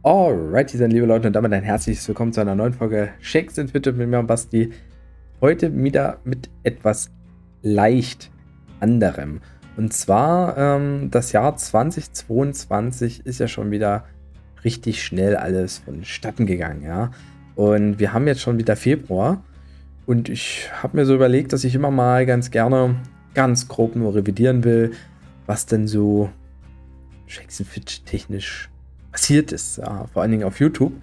Alright, dann liebe Leute und damit ein herzliches Willkommen zu einer neuen Folge Shakes and Fidget mit mir und Basti. Heute wieder mit etwas leicht anderem. Und zwar das Jahr 2022 ist ja schon wieder richtig schnell alles vonstatten gegangen, ja. Und wir haben jetzt schon wieder Februar und ich habe mir so überlegt, dass ich immer mal ganz gerne ganz grob nur revidieren will, was denn so Shakes and Fidget technisch passiert ist, ja, vor allen Dingen auf YouTube.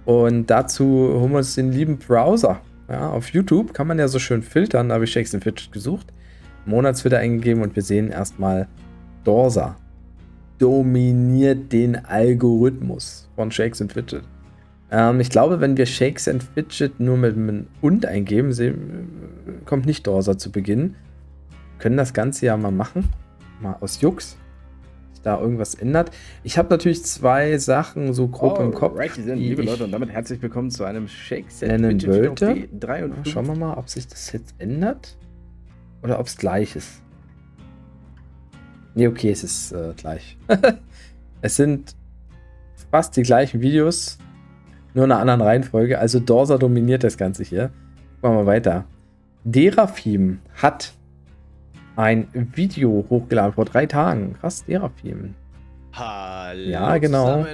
Und dazu holen wir uns den lieben Browser. Ja, auf YouTube kann man ja so schön filtern, da habe ich Shakes and Fidget gesucht, Monatsfilter eingegeben und wir sehen erstmal Dorsa dominiert den Algorithmus von Shakes and Fidget. Ich glaube, wenn wir Shakes and Fidget nur mit einem und eingeben, kommt nicht Dorsa zu Beginn. Wir können das Ganze ja mal machen, mal aus Jux. Da irgendwas ändert. Ich habe natürlich zwei Sachen so grob im Kopf. Liebe Leute, und damit herzlich willkommen zu einem Shakes and Fidget 3 und 5. Schauen wir mal, ob sich das jetzt ändert oder ob es gleich ist. Ne, okay, es ist gleich. Es sind fast die gleichen Videos, nur in einer anderen Reihenfolge. Also Dorsa dominiert das Ganze hier. Machen wir weiter. Derafim hat ein Video hochgeladen vor 3 Tagen. Krass, Derafim. Hallo, ja, genau.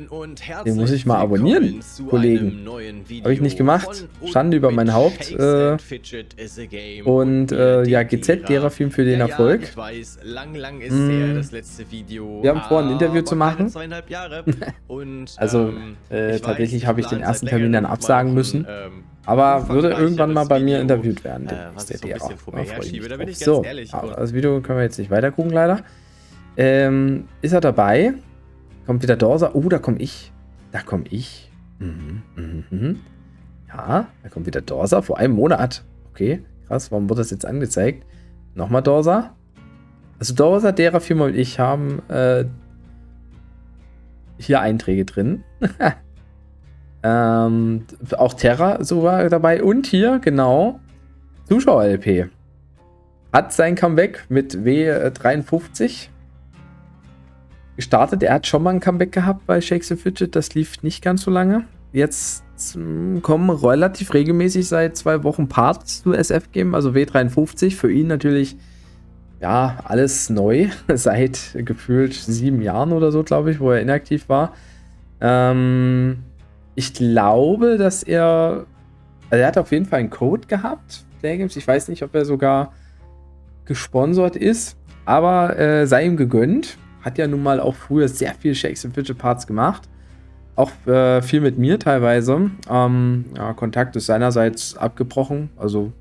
Den muss ich mal abonnieren, Kollegen. Habe ich nicht gemacht. Schande über mein Haupt. Und ja, GZ Derafim für den Erfolg. Ich weiß, lang ist her, das letzte Video. Wir haben vor, ein Interview zu machen. 2,5 Jahre. Und, also tatsächlich habe ich den ersten Termin dann absagen müssen. Aber würde irgendwann mal bei mir interviewt werden. Was ich so ein bisschen vor mir herschiebe, da bin ich ganz so, ehrlich. Aber das Video können wir jetzt nicht weiter gucken, leider. Ist er dabei? Kommt wieder Dorsa. Oh, da komme ich. Da komme ich. Ja, da kommt wieder Dorsa. Vor einem Monat. Okay, krass. Warum wird das jetzt angezeigt? Nochmal Dorsa. Also Dorsa, Derafim und ich haben hier Einträge drin. Auch Terra so war dabei. Und hier, genau, Zuschauer-LP. Hat sein Comeback mit W53 gestartet. Er hat schon mal ein Comeback gehabt bei Shakes and Fidget. Das lief nicht ganz so lange. Jetzt kommen relativ regelmäßig seit 2 Wochen Parts zu SF geben. Also W53. Für ihn natürlich, ja, alles neu. Seit gefühlt 7 Jahren oder so, glaube ich, wo er inaktiv war. Ich glaube, dass er hat auf jeden Fall einen Code gehabt, Playgames. Ich weiß nicht, ob er sogar gesponsert ist, aber sei ihm gegönnt. Hat ja nun mal auch früher sehr viel Shakes and Fidget Parts gemacht. Auch viel mit mir teilweise. Ja, Kontakt ist seinerseits abgebrochen. Also,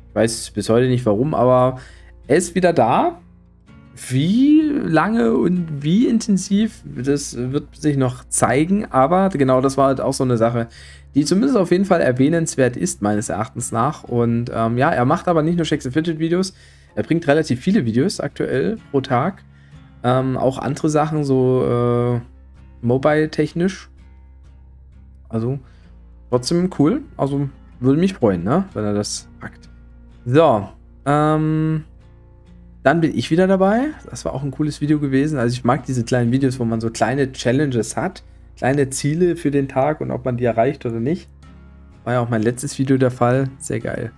ich weiß bis heute nicht warum, aber er ist wieder da. Wie lange und wie intensiv, das wird sich noch zeigen, aber genau, das war halt auch so eine Sache, die zumindest auf jeden Fall erwähnenswert ist, meines Erachtens nach. Und ja, er macht aber nicht nur Shakes and Fidget Videos, er bringt relativ viele Videos aktuell pro Tag. Auch andere Sachen, so mobile-technisch. Also, trotzdem cool. Also, würde mich freuen, ne, wenn er das packt. So, dann bin ich wieder dabei. Das war auch ein cooles Video gewesen. Also ich mag diese kleinen Videos, wo man so kleine Challenges hat. Kleine Ziele für den Tag und ob man die erreicht oder nicht. War ja auch mein letztes Video der Fall. Sehr geil.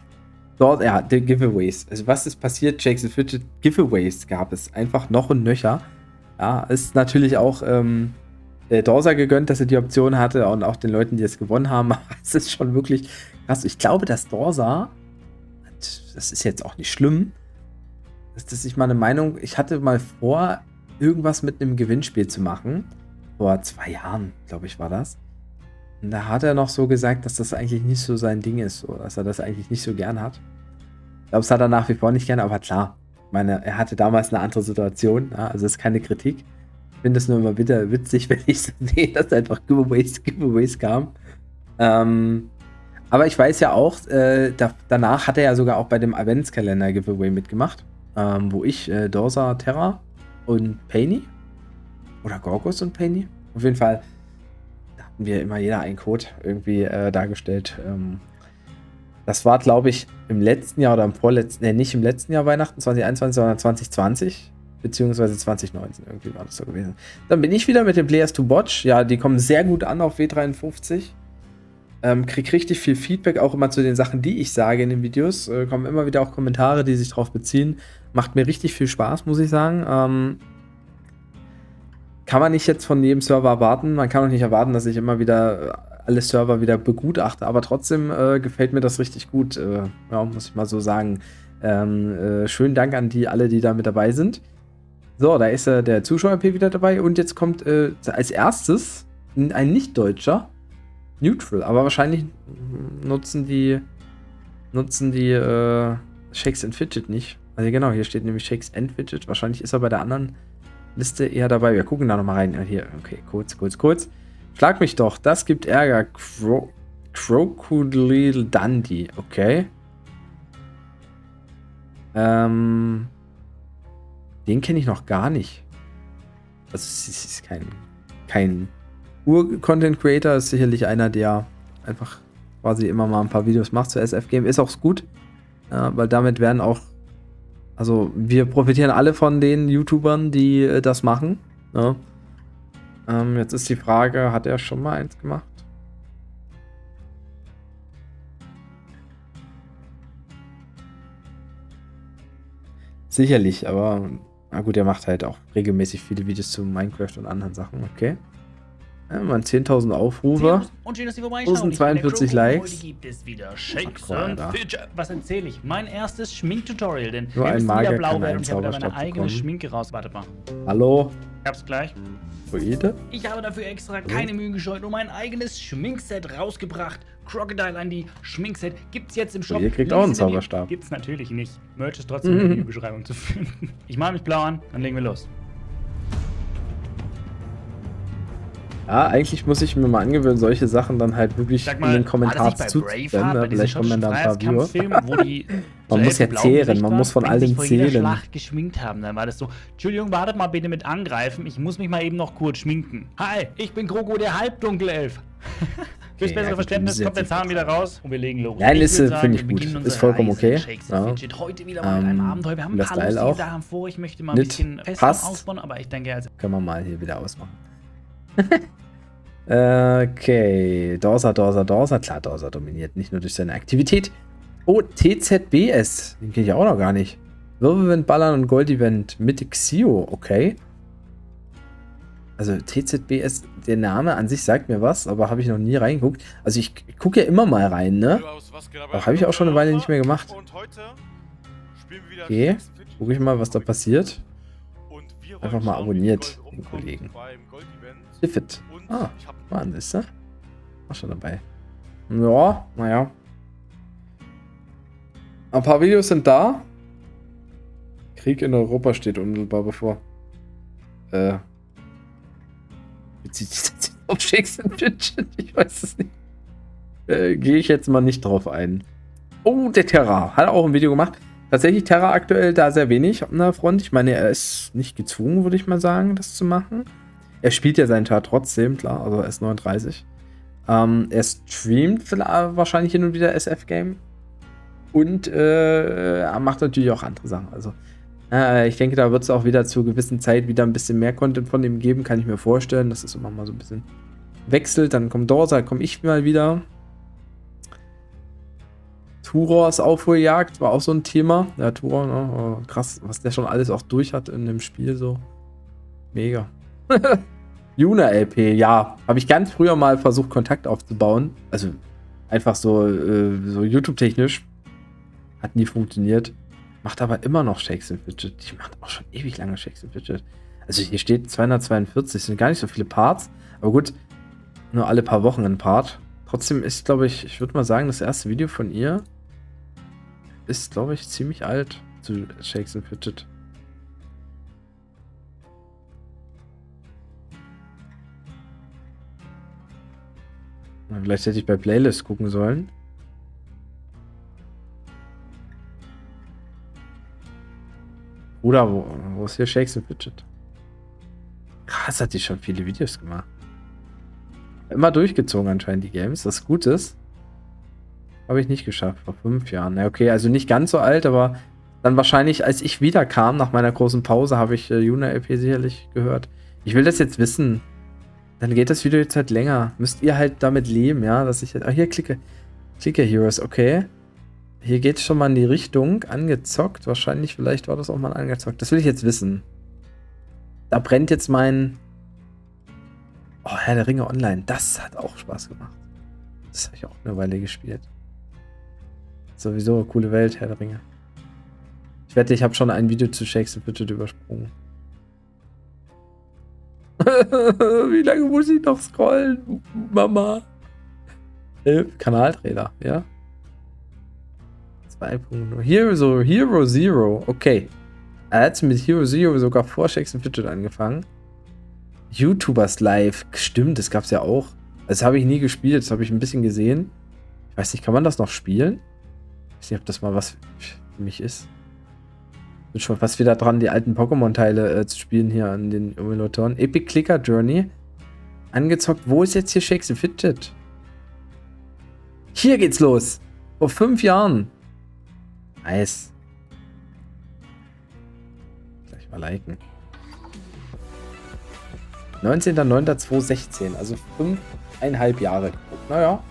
Dort, ja, die Giveaways. Also was ist passiert? Shakes and Fidget Giveaways gab es. Einfach noch und nöcher. Ja, ist natürlich auch Dorsa gegönnt, dass er die Option hatte. Und auch den Leuten, die es gewonnen haben. Aber es ist schon wirklich krass. Ich glaube, dass Dorsa, das ist jetzt auch nicht schlimm, das ist nicht meine Meinung. Ich hatte mal vor, irgendwas mit einem Gewinnspiel zu machen. Vor 2 Jahren, glaube ich, war das. Und da hat er noch so gesagt, dass das eigentlich nicht so sein Ding ist. So, dass er das eigentlich nicht so gern hat. Ich glaube, es hat er nach wie vor nicht gern, aber klar. Ich meine, er hatte damals eine andere Situation. Ja, also das ist keine Kritik. Ich finde es nur immer wieder witzig, wenn ich so sehe, dass einfach Giveaways kamen. Aber ich weiß ja auch, danach hat er ja sogar auch bei dem Adventskalender-Giveaway mitgemacht. Wo ich Dorsa, Terra und Painy oder Gorgos und Painy, auf jeden Fall, da hatten wir immer jeder einen Code irgendwie dargestellt. Das war, glaube ich, im letzten Jahr oder im vorletzten, nicht im letzten Jahr Weihnachten 2021, sondern 2020. beziehungsweise 2019, irgendwie war das so gewesen. Dann bin ich wieder mit den Players to Watch. Ja, die kommen sehr gut an auf W53. Krieg richtig viel Feedback, auch immer zu den Sachen, die ich sage in den Videos. Kommen immer wieder auch Kommentare, die sich darauf beziehen. Macht mir richtig viel Spaß, muss ich sagen. Kann man nicht jetzt von jedem Server erwarten. Man kann auch nicht erwarten, dass ich immer wieder alle Server wieder begutachte. Aber trotzdem gefällt mir das richtig gut. Ja, muss ich mal so sagen. Schönen Dank an alle, die da mit dabei sind. So, da ist der Zuschauer-P wieder dabei. Und jetzt kommt als erstes ein Nicht-Deutscher. Neutral, aber wahrscheinlich nutzen die Shakes and Fidget nicht. Also genau, hier steht nämlich Shakes and Fidget. Wahrscheinlich ist er bei der anderen Liste eher dabei. Wir gucken da nochmal rein. Hier, okay, kurz. Schlag mich doch, das gibt Ärger. Crocodile Dundee, okay. Den kenne ich noch gar nicht. Also es ist kein Ur-Content-Creator, ist sicherlich einer, der einfach quasi immer mal ein paar Videos macht zu SF-Game. Ist auch gut, weil damit werden auch, also wir profitieren alle von den YouTubern, die das machen. Ja. Jetzt ist die Frage, hat er schon mal eins gemacht? Sicherlich, aber na gut, er macht halt auch regelmäßig viele Videos zu Minecraft und anderen Sachen, okay. Ja, man 10.000 Aufrufe, und schön, dass Sie vorbeischauen. 42 Likes. Heute gibt es wieder Shakes Ach, and Fidget. Was erzähle ich? Mein erstes Schminktutorial, denn Nur ein Magier blau kann werden einen und ich habe da meine Zauberstab eigene bekommen. Schminke raus. Warte mal. Hallo? Ich hab's gleich. Poete? Ich habe dafür extra keine Mühe gescheut und mein eigenes Schminkset rausgebracht. Crocodile Dundee Schminkset gibt's jetzt im Shop. Ihr kriegt auch einen Zauberstab. Gibt's natürlich nicht. Merch ist trotzdem in der Videobeschreibung zu finden. Ich male mich blau an, dann legen wir los. Ja, eigentlich muss ich mir mal angewöhnen, solche Sachen dann halt wirklich Sag mal, in den Kommentaren zuzufügen. Ne? Vielleicht kommen dann da ein paar Viewer. Man muss ja blau zählen, man muss von wenn allem die sich vor jeder zählen. Schlacht geschminkt haben, dann war das so, Entschuldigung, wartet mal bitte mit angreifen, ich muss mich mal eben noch kurz schminken. Hi, ich bin Kroko, der Halbdunkelelf. Fürs bessere Verständnis kommt der Zahn wieder raus und wir legen los. Nein, finde ich gut. Ist vollkommen okay. Ja. Heute wieder mal mit einem Abenteuer. Wir haben ein paar lustige Sachen vor. Ich möchte mal ein bisschen fester ausbauen, aber ich denke, also können wir mal hier wieder ausmachen. Okay, Dorsa. Klar, Dorsa dominiert nicht nur durch seine Aktivität. Oh, TZBS. Den kenne ich auch noch gar nicht. Wirbelwind, Ballern und Gold-Event mit Xio. Okay. Also TZBS, der Name an sich sagt mir was, aber habe ich noch nie reingeguckt. Also ich gucke ja immer mal rein, ne? Aber habe ich auch schon eine Weile nicht mehr gemacht. Okay, gucke ich mal, was da passiert. Einfach mal abonniert, den Kollegen. Tiffet. Ah, Mann, ist er? Auch schon dabei. Ja, naja. Ein paar Videos sind da. Krieg in Europa steht unmittelbar bevor. Bezieht sich das jetzt auf Shakes and Fidget? Ich weiß es nicht. Gehe ich jetzt mal nicht drauf ein. Oh, der Terra. Hat auch ein Video gemacht. Tatsächlich Terra aktuell da sehr wenig an der Front. Ich meine, er ist nicht gezwungen, würde ich mal sagen, das zu machen. Er spielt ja seinen Chart trotzdem, klar, also er ist 39. Er streamt wahrscheinlich hin und wieder SF-Game. Und er macht natürlich auch andere Sachen. Also ich denke, da wird es auch wieder zur gewissen Zeit wieder ein bisschen mehr Content von ihm geben, kann ich mir vorstellen, dass es immer mal so ein bisschen wechselt. Dann kommt Dorsa, dann komme ich mal wieder. Turors Aufholjagd war auch so ein Thema. Ja, Turor, ne? Oh, krass, was der schon alles auch durch hat in dem Spiel, so. Mega. Juna LP, ja. Habe ich ganz früher mal versucht, Kontakt aufzubauen. Also einfach so YouTube-technisch. Hat nie funktioniert. Macht aber immer noch Shakes and Fidget. Die macht auch schon ewig lange Shakes and Fidget. Also hier steht 242, sind gar nicht so viele Parts. Aber gut, nur alle paar Wochen ein Part. Trotzdem ist, glaube ich würde mal sagen, das erste Video von ihr ist, glaube ich, ziemlich alt zu Shakes and Fidget. Vielleicht hätte ich bei Playlist gucken sollen. Oder wo ist hier Shakes and Fidget? Krass, hat die schon viele Videos gemacht. Immer durchgezogen anscheinend die Games, was gut ist. Habe ich nicht geschafft, vor 5 Jahren. Ja, okay, also nicht ganz so alt, aber Dann wahrscheinlich, als ich wiederkam, nach meiner großen Pause, habe ich Yuna LP sicherlich gehört. Ich will das jetzt wissen. Dann geht das Video jetzt halt länger. Müsst ihr halt damit leben, ja, dass ich jetzt... Ah, hier Clicker Heroes, okay. Hier geht es schon mal in die Richtung. Angezockt. Wahrscheinlich, vielleicht war das auch mal angezockt. Das will ich jetzt wissen. Da brennt jetzt mein... Oh, Herr der Ringe Online. Das hat auch Spaß gemacht. Das habe ich auch eine Weile gespielt. Sowieso eine coole Welt, Herr der Ringe. Ich wette, ich habe schon ein Video zu Shakes and Fidget übersprungen. Wie lange muss ich noch scrollen, Mama? Kanaltrainer, ja? 2.0. Hero Zero. Okay. Er hat mit Hero Zero sogar vor Shakes and Fidget angefangen. YouTubers Live. Stimmt, das gab's ja auch. Das habe ich nie gespielt, das habe ich ein bisschen gesehen. Ich weiß nicht, kann man das noch spielen? Ich weiß nicht, ob das mal was für mich ist. Bin schon fast wieder dran, die alten Pokémon-Teile zu spielen hier an den Emulatoren. Epic Clicker Journey. Angezockt. Wo ist jetzt hier Shakes and Fidget? Hier geht's los. Vor 5 Jahren. Nice. Gleich mal liken. 19.09.2016. Also 5,5 Jahre. Naja.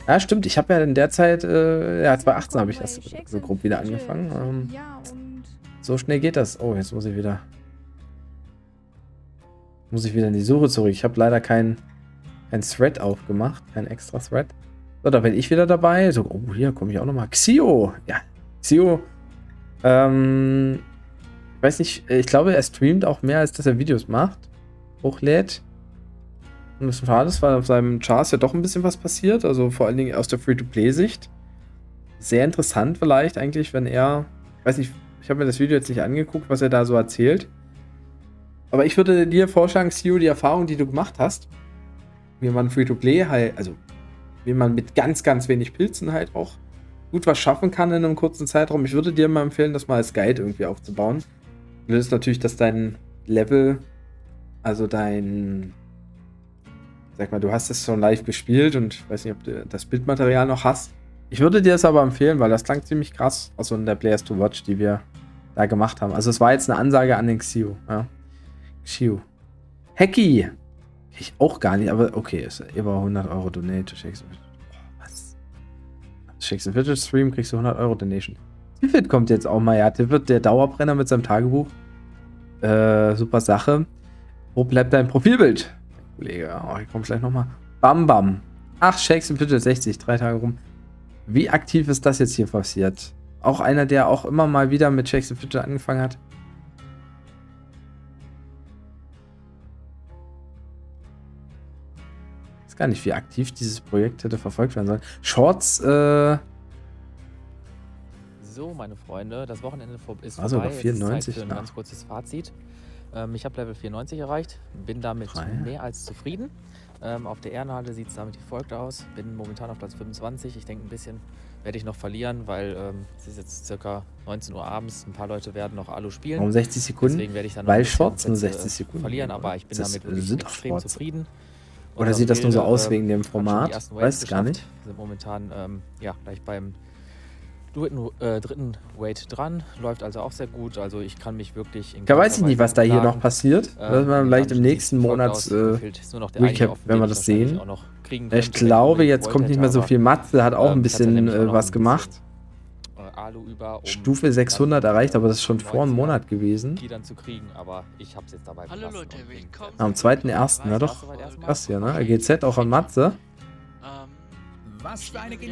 Ja, stimmt. Ich habe ja in der Zeit, ja, 2018 habe ich das so grob wieder angefangen. So schnell geht das. Oh, jetzt muss ich wieder in die Suche zurück. Ich habe leider kein Thread aufgemacht. Kein extra Thread. So, da bin ich wieder dabei. So, oh, hier komme ich auch nochmal. Xio. Ja, Xio. Ich weiß nicht, ich glaube, er streamt auch mehr, als dass er Videos macht. Hochlädt. Und das ist schade, weil auf seinem Chart ja doch ein bisschen was passiert. Also vor allen Dingen aus der Free-to-Play-Sicht. Sehr interessant vielleicht eigentlich, wenn er... Ich weiß nicht, ich habe mir das Video jetzt nicht angeguckt, was er da so erzählt. Aber ich würde dir vorschlagen, Xio, die Erfahrung, die du gemacht hast, wie man Free-to-Play halt, also wie man mit ganz, ganz wenig Pilzen halt auch gut was schaffen kann in einem kurzen Zeitraum. Ich würde dir mal empfehlen, das mal als Guide irgendwie aufzubauen. Du willst natürlich, dass dein Level, also dein, sag mal, du hast es schon live gespielt und ich weiß nicht, ob du das Bildmaterial noch hast. Ich würde dir das aber empfehlen, weil das klang ziemlich krass, also in der Players to Watch, die wir da gemacht haben. Also es war jetzt eine Ansage an den Xio. Ja. Xio. Hacky. Ich auch gar nicht, aber okay, ist über 100 Euro Donate to Shakes and Fidget. Was? Shakes and Fidget Stream kriegst du 100 Euro Donation. Tiffit kommt jetzt auch mal, ja. Tiffit, der Dauerbrenner mit seinem Tagebuch. Super Sache. Wo bleibt dein Profilbild? Kollege, oh, ich komme gleich nochmal. Bam Bam. Ach, Shakes and Fidget 60, 3 Tage rum. Wie aktiv ist das jetzt hier passiert? Auch einer, der auch immer mal wieder mit Shakes and Fidget angefangen hat. Ich weiß gar nicht, wie aktiv dieses Projekt hätte verfolgt werden sollen. Shorts, So, meine Freunde, das Wochenende ist vorbei. sogar 94, Zeit für ein ganz kurzes Fazit. Ich habe Level 94 erreicht, bin damit mehr als zufrieden. Auf der Ehrenhalle sieht es damit wie folgt aus. Bin momentan auf Platz 25. Ich denke, ein bisschen werde ich noch verlieren, weil es ist jetzt circa 19 Uhr abends. Ein paar Leute werden noch Alu spielen. Um 60 Sekunden? Deswegen werde ich dann weil Shorts nur 60 Sekunden verlieren, aber ich bin damit wirklich extrem zufrieden. Oder sieht das nur so aus wegen dem Format? Weiß ich gar nicht. Wir sind momentan ja, gleich beim dritten Wait dran. Läuft also auch sehr gut. Also ich kann mich wirklich... Ich weiß ich nicht, was da hier noch passiert. Das wir vielleicht im nächsten Monat Recap, wenn wir das sehen. Ich glaube, jetzt kommt nicht mehr so viel. Matze hat auch ein bisschen was gemacht. Stufe 600 erreicht, aber das ist schon vor einem Monat gewesen. Die dann zu kriegen, aber ich hab's jetzt dabei. Hallo Leute, willkommen. Am 2.1. Na doch. Krass hier, ne? GZ auch an Matze.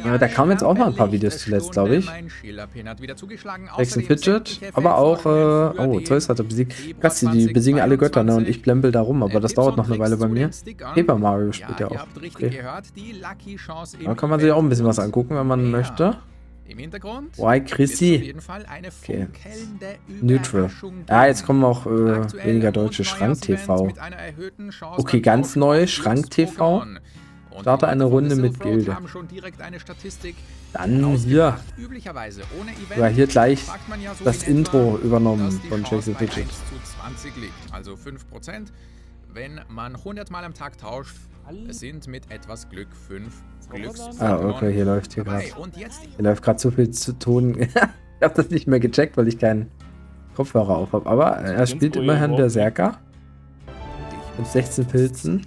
Ja, da kamen jetzt auch mal ein paar Videos zuletzt, glaube ich. Shakes and Fidget, aber auch, oh, Zeus hat er besiegt. Krass, die besiegen alle Götter, ne? Und ich blempel da rum, aber das dauert noch eine Weile bei mir. Paper Mario spielt ja auch. Okay. Da kann man sich auch ein bisschen was angucken, wenn man möchte. Why Chrissy? Okay. Neutral. Ja, jetzt kommen auch weniger deutsche Schrank-TV. Okay, ganz neu, Schrank-TV. Starte eine Runde mit Gilde. Dann hier. Ja, hier gleich das Intro übernommen von Shakes and Fidget. Also 5%. Wenn man 100 Mal am Tag tauscht, es sind mit etwas Glück 5 Glücks. Ah, okay, hier läuft hier gerade. Hier läuft gerade so viel zu tun. Ich habe das nicht mehr gecheckt, weil ich keinen Kopfhörer auf habe. Aber er spielt immerhin Berserker. Mit 16 Pilzen.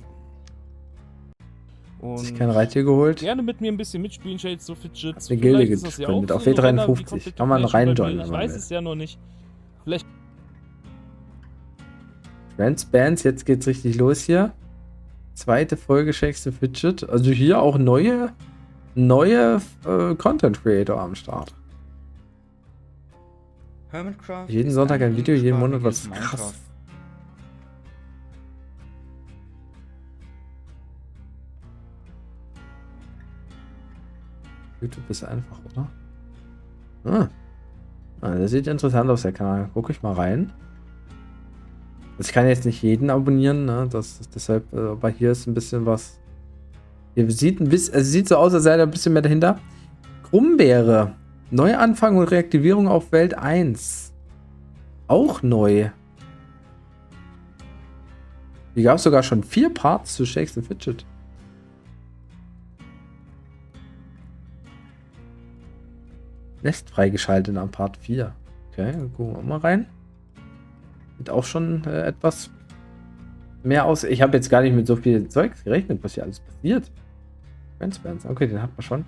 Und Sich kein Reittier geholt. gerne mit mir ein bisschen mitspielen, Shades of Fidget. Eine Gilde gegründet. Auf W53. Kann man reinjoinen. Ich weiß es ja noch nicht. Vielleicht Friends, Bands, jetzt geht's richtig los hier. Zweite Folge Shakes the Fidget. Also hier auch neue Content Creator am Start. Hermitcraft Jeden Sonntag ein Video, jeden Monat was krass. YouTube ist einfach, oder? Das sieht interessant aus, der Kanal. Guck ich mal rein. Also ich kann jetzt nicht jeden abonnieren, ne? Deshalb, aber hier ist ein bisschen was. Hier sieht sieht so aus, als sei da ein bisschen mehr dahinter. Krummbeere. Neuanfang und Reaktivierung auf Welt 1. Auch neu. Hier gab es sogar schon 4 Parts zu Shakes the Fidget. Nest freigeschaltet am Part 4. Okay, dann gucken wir mal rein. Sieht auch schon etwas mehr aus. Ich habe jetzt gar nicht mit so viel Zeugs gerechnet, was hier alles passiert. Friends, okay, den hat man schon.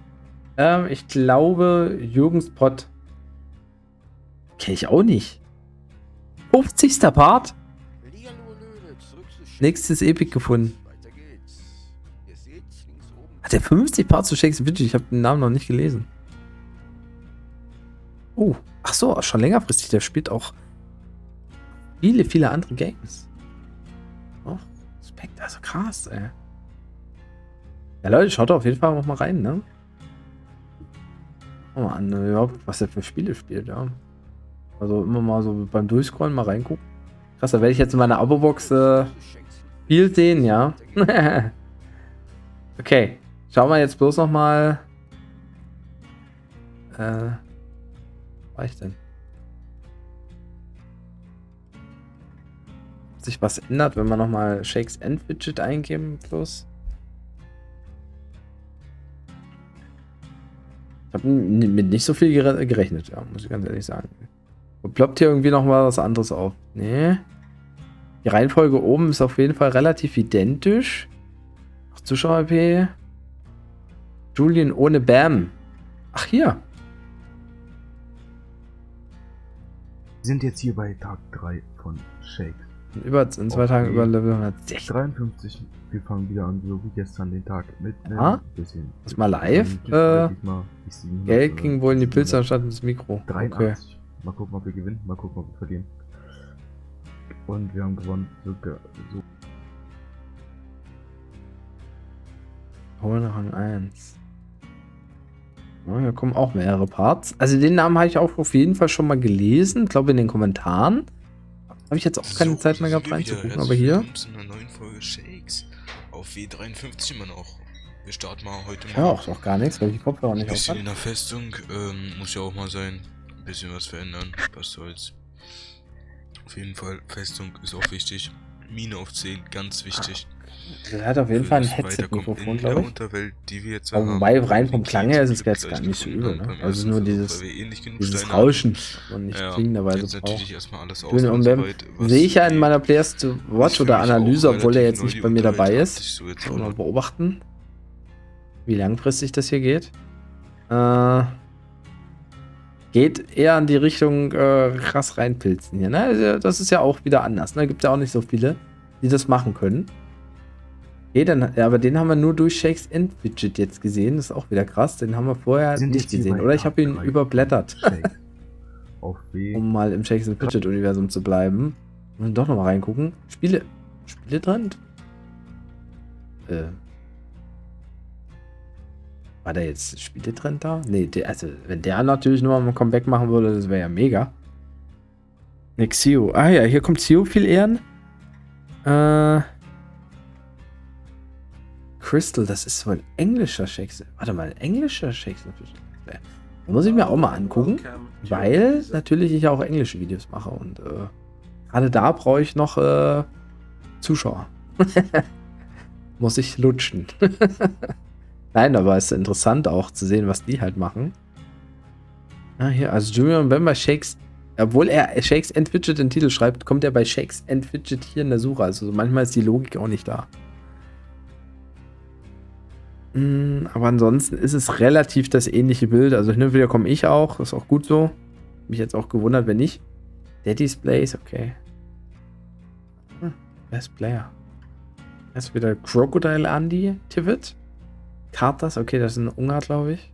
Ich glaube, Jürgens Pott kenne ich auch nicht. 50. Part. Nächstes Epic gefunden. Hat der 50 Parts zu Shakes the Fidget? Ich habe den Namen noch nicht gelesen. Oh, ach so, schon längerfristig. Der spielt auch viele andere Games. Oh, Respekt, also krass, ey. Ja, Leute, schaut auf jeden Fall noch mal rein, ne? Mal an, überhaupt, was er für Spiele spielt, ja. Also immer mal so beim Durchscrollen mal reingucken. Krass, da werde ich jetzt in meiner Abo-Box viel sehen, ja. Okay, schauen wir jetzt bloß noch mal. Was war ich denn? Ob sich was ändert, wenn wir noch mal Shakes and Fidget eingeben, plus. Ich habe mit nicht so viel gerechnet, ja, muss ich ganz ehrlich sagen. Und ploppt hier irgendwie noch mal was anderes auf? Nee. Die Reihenfolge oben ist auf jeden Fall relativ identisch. Zuschauer-EP. Julian ohne Bam. Ach, hier. Wir sind jetzt hier bei Tag 3 von Shakes. In 2 Tagen über Level 160. 53. Wir fangen wieder an, so wie gestern den Tag mit bisschen. Ist mal live. Geld ging wohl in die Pilze anstatt ins Mikro. 83. Okay. Mal gucken, ob wir gewinnen. Mal gucken, ob wir verlieren. Und wir haben gewonnen. So. Rang 1. Ja, hier kommen auch mehrere Parts. Also den Namen habe ich auch auf jeden Fall schon mal gelesen. Ich glaube in den Kommentaren. Habe ich jetzt auch keine Zeit mehr gehabt reinzugucken. Aber hier. Zu einer neuen Folge Shakes. Auf W53 immer noch. Wir starten mal heute mal. Ja, auch gar nichts, weil ich die Kopfhörer nicht ein bisschen auf in der Festung. Muss ja auch mal sein. Ein bisschen was verändern. Was soll's. Auf jeden Fall, Festung ist auch wichtig. Mine auf 10, ganz wichtig. Der hat auf jeden Fall ein Headset-Mikrofon, glaube ich. Unterwelt, die wir jetzt aber wobei rein vom Klang her ist es jetzt gar nicht so übel, ne? Also es ist nur dieses Rauschen, was man nicht zwingenderweise braucht. Und sehe ich ja in meiner Players to Watch oder Analyse, obwohl er jetzt nicht bei mir dabei ist. Mal beobachten, wie langfristig das hier geht. Geht eher in die Richtung krass reinpilzen hier, ne? Also das ist ja auch wieder anders, ne? Gibt ja auch nicht so viele, die das machen können. Okay, dann, ja, aber den haben wir nur durch Shakes and Fidget jetzt gesehen. Das ist auch wieder krass. Den haben wir vorher nicht gesehen. Oder ich habe ihn überblättert. Um mal im Shakes and Fidget Universum zu bleiben. Und doch nochmal reingucken. Spiele drin? War da jetzt Spieletrend da? Nee, also wenn der natürlich nur mal ein Comeback machen würde, das wäre ja mega. Ne, Xio. Ah ja, hier kommt Xio viel Ehren. Crystal, das ist wohl ein englischer Shakespeare. Warte mal, ein englischer Shakespeare. Da muss ich mir auch mal angucken, weil natürlich ich auch englische Videos mache und gerade da brauche ich noch Zuschauer. Muss ich lutschen. Nein, aber es ist interessant auch zu sehen, was die halt machen. Ah, hier, also Julian Bam Shakes, obwohl er Shakes and Fidget den Titel schreibt, kommt er bei Shakes and Fidget hier in der Suche. Also manchmal ist die Logik auch nicht da. Aber ansonsten ist es relativ das ähnliche Bild. Also hin und wieder komme ich auch, ist auch gut so. Mich jetzt auch gewundert, wenn nicht. Daddy's Place, okay. Best Player. Das ist wieder Crocodile Andy, Tivet. Cartas, okay, das ist ein Ungar, glaube ich.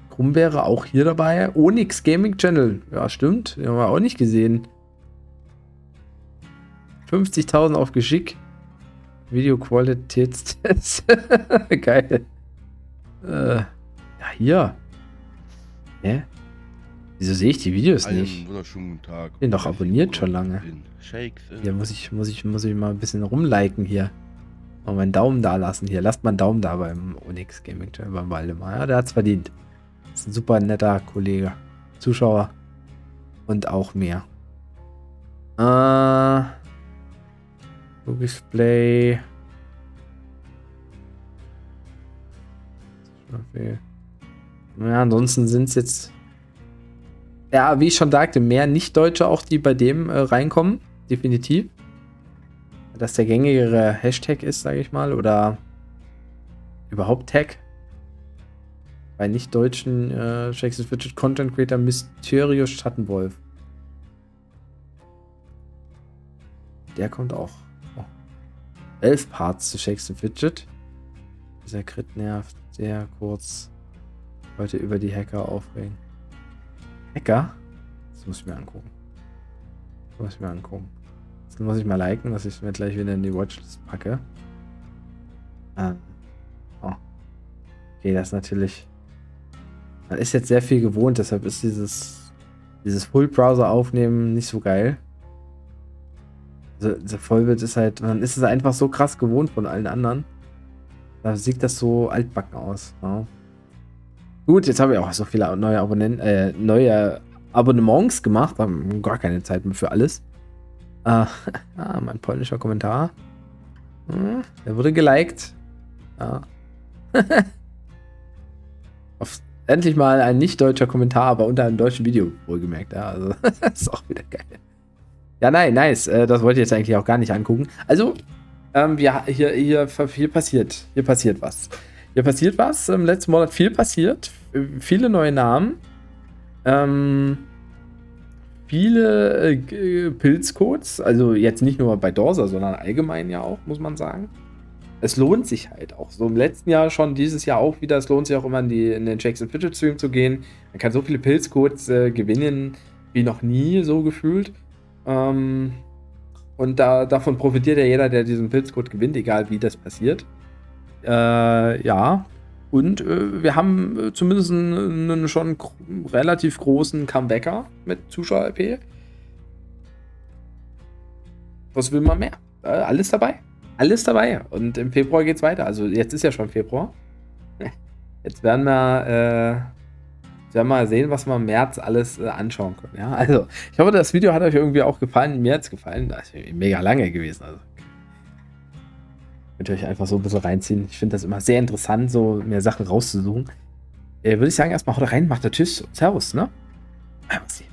Grumbeere auch hier dabei. Onyx Gaming Channel. Ja, stimmt. Den haben wir auch nicht gesehen. 50.000 auf Geschick. Videoqualitätstest. Geil. Ja, hier. Hä? Wieso sehe ich die Videos nicht? Wunderschönen Tag. Den doch abonniert schon lange. Hier muss ich mal ein bisschen rumliken hier. Mal meinen Daumen da lassen hier. Lasst mal einen Daumen da beim Onyx Gaming Channel, beim Waldemar. Ja, der hat's verdient. Ist ein super netter Kollege. Zuschauer. Und auch mehr. Display. Ja, ansonsten sind es jetzt. Ja, wie ich schon sagte, mehr Nicht-Deutsche auch, die bei dem reinkommen. Definitiv. Dass der gängigere Hashtag ist, sage ich mal. Oder überhaupt Tag. Bei nicht-deutschen Shakes and Fidget Content Creator Mysterious Schattenwolf. Der kommt auch. Oh. 11 Parts zu Shakes and Fidget. Dieser Crit nervt sehr kurz. Heute über die Hacker aufregen. Hacker? Das muss ich mir angucken. Das muss ich mal liken, dass ich es mir gleich wieder in die Watchlist packe. Oh. Okay, das ist natürlich. Man ist jetzt sehr viel gewohnt, deshalb ist dieses Full-Browser aufnehmen nicht so geil. Also, dieser Vollbild ist halt, man ist es einfach so krass gewohnt von allen anderen. Da sieht das so altbacken aus. Ja. Gut, jetzt habe ich auch so viele neue Abonnements gemacht, haben gar keine Zeit mehr für alles. Mein polnischer Kommentar. Der wurde geliked. Ja. Endlich mal ein nicht-deutscher Kommentar, aber unter einem deutschen Video, wohlgemerkt. Ja, also, das ist auch wieder geil. Ja, nein, nice. Das wollte ich jetzt eigentlich auch gar nicht angucken. Also, hier passiert was. Hier passiert was. Im letzten Monat viel passiert. Viele neue Namen. Viele Pilzcodes. Also jetzt nicht nur bei Dorsa, sondern allgemein ja auch, muss man sagen. Es lohnt sich halt auch. So im letzten Jahr schon, dieses Jahr auch wieder. Es lohnt sich auch immer in den Shakes and Fidget Stream zu gehen. Man kann so viele Pilzcodes gewinnen wie noch nie, so gefühlt. Und davon profitiert ja jeder, der diesen Pilzcode gewinnt, egal wie das passiert. Ja. Und wir haben zumindest einen schon relativ großen Comebacker mit Zuschauer-LP. Was will man mehr? Alles dabei. Alles dabei. Und im Februar geht's weiter. Also jetzt ist ja schon Februar. Jetzt werden wir mal sehen, was wir im März alles anschauen können. Ja, also ich hoffe, das Video hat euch irgendwie auch gefallen. Mir hat es gefallen. Das ist mega lange gewesen. Also könnt ihr euch einfach so ein bisschen reinziehen. Ich finde das immer sehr interessant, so mehr Sachen rauszusuchen. Würde ich sagen, erstmal haut rein, macht der Tschüss und Servus, ne? Einmal sehen.